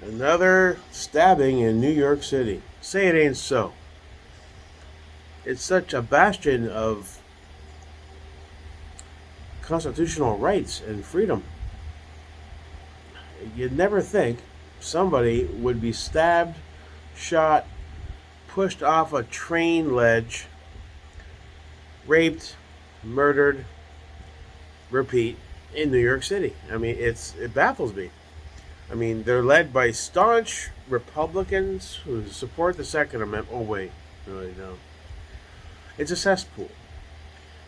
Another stabbing in New York City. Say it ain't so. It's such a bastion of constitutional rights and freedom. You'd never think somebody would be stabbed, shot, pushed off a train ledge, raped, murdered, repeat, in New York City. I mean, it baffles me. I mean, they're led by staunch Republicans who support the Second Amendment. Oh wait, no, they don't. It's a cesspool.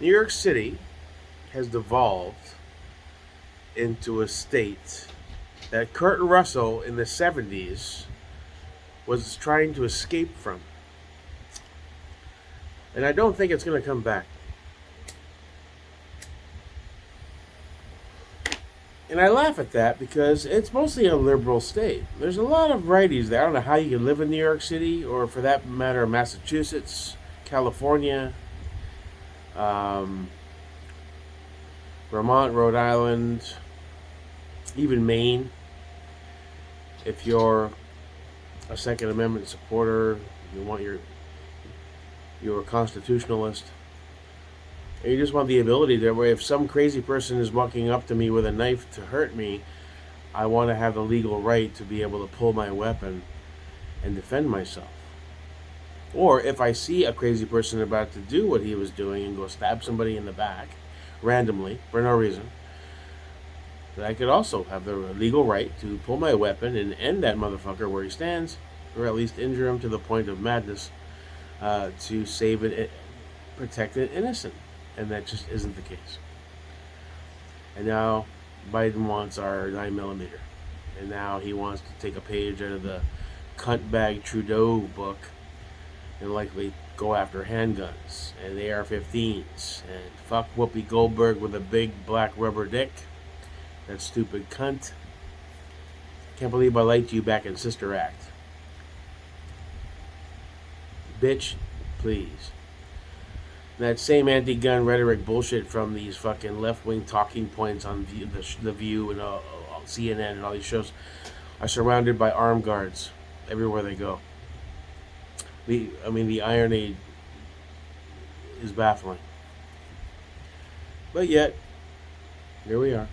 New York City has devolved into a state that Kurt Russell in the 70s was trying to escape from. And I don't think it's going to come back. And I laugh at that because it's mostly a liberal state. There's a lot of righties there. I don't know how you can live in New York City, or for that matter, Massachusetts, California, um, Vermont, Rhode Island, even Maine. If you're a Second Amendment supporter, you're a constitutionalist, and you just want the ability that where if some crazy person is walking up to me with a knife to hurt me, I want to have the legal right to be able to pull my weapon and defend myself. Or if I see a crazy person about to do what he was doing and go stab somebody in the back randomly for no reason, that I could also have the legal right to pull my weapon and end that motherfucker where he stands, or at least injure him to the point of madness, to save it, protect an innocent. And that just isn't the case. And now Biden wants our 9mm. And now he wants to take a page out of the cuntbag Trudeau book and likely go after handguns and AR-15s and fuck Whoopi Goldberg with a big black rubber dick. That stupid cunt. Can't believe I liked you back in Sister Act. Bitch, please. That same anti-gun rhetoric bullshit from these fucking left-wing talking points on the View and CNN and all these shows are surrounded by armed guards everywhere they go. The irony is baffling. But yet, here we are.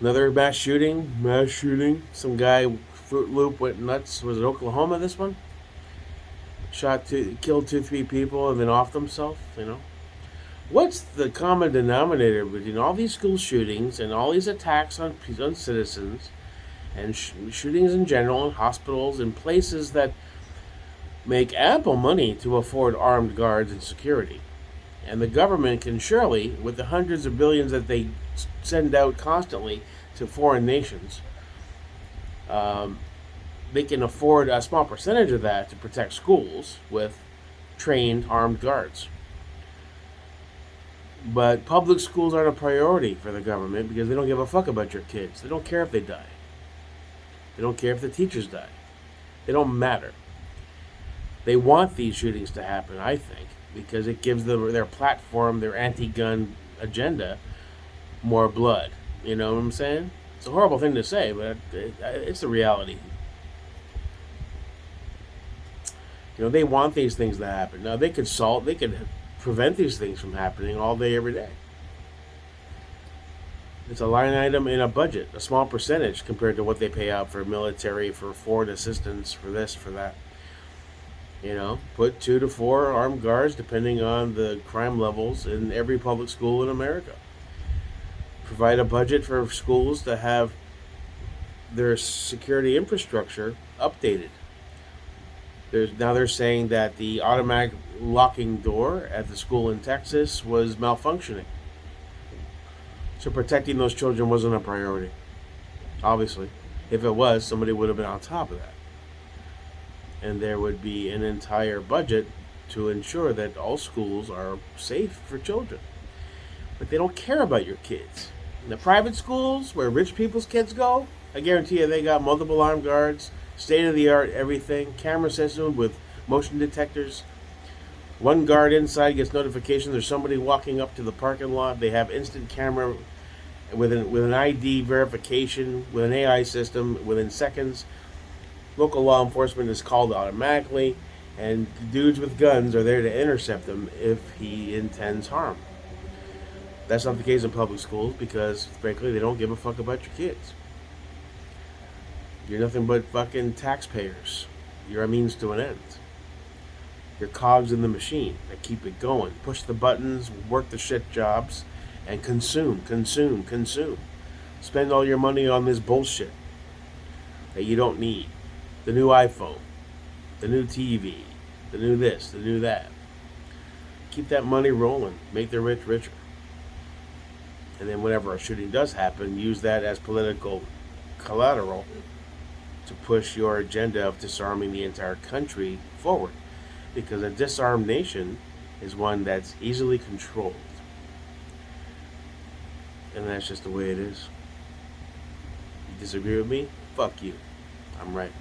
Another mass shooting. Some guy, Fruit Loop, went nuts. Was it Oklahoma, this one? Killed 2, 3 people and then offed himself, What's the common denominator between all these school shootings and all these attacks on citizens and shootings in general in hospitals and places that make ample money to afford armed guards and security? And the government can surely, with the hundreds of billions that they send out constantly to foreign nations, they can afford a small percentage of that to protect schools with trained armed guards. But public schools aren't a priority for the government because they don't give a fuck about your kids. They don't care if they die. They don't care if the teachers die. They don't matter. They want these shootings to happen, I think, because it gives their platform, their anti-gun agenda, more blood. You know what I'm saying? It's a horrible thing to say, but it's the reality. They want these things to happen. Now they could prevent these things from happening all day, every day. It's a line item in a budget, a small percentage compared to what they pay out for military, for foreign assistance, for this, for that. Put 2 to 4 armed guards, depending on the crime levels, in every public school in America. Provide a budget for schools to have their security infrastructure updated. They're saying that the automatic locking door at the school in Texas was malfunctioning. So protecting those children wasn't a priority. Obviously. If it was, somebody would have been on top of that. And there would be an entire budget to ensure that all schools are safe for children. But they don't care about your kids. In the private schools, where rich people's kids go, I guarantee you they got multiple armed guards, state-of-the-art everything, camera system with motion detectors. One guard inside gets notification there's somebody walking up to the parking lot. They have instant camera with an ID verification, with an AI system, within seconds, local law enforcement is called automatically, and dudes with guns are there to intercept him if he intends harm. That's not the case in public schools because, frankly, they don't give a fuck about your kids. You're nothing but fucking taxpayers. You're a means to an end. You're cogs in the machine that keep it going. Push the buttons, work the shit jobs, and consume, consume, consume. Spend all your money on this bullshit that you don't need. The new iPhone, the new TV, the new this, the new that. Keep that money rolling. Make the rich richer. And then whenever a shooting does happen, use that as political collateral to push your agenda of disarming the entire country forward. Because a disarmed nation is one that's easily controlled. And that's just the way it is. You disagree with me? Fuck you. I'm right.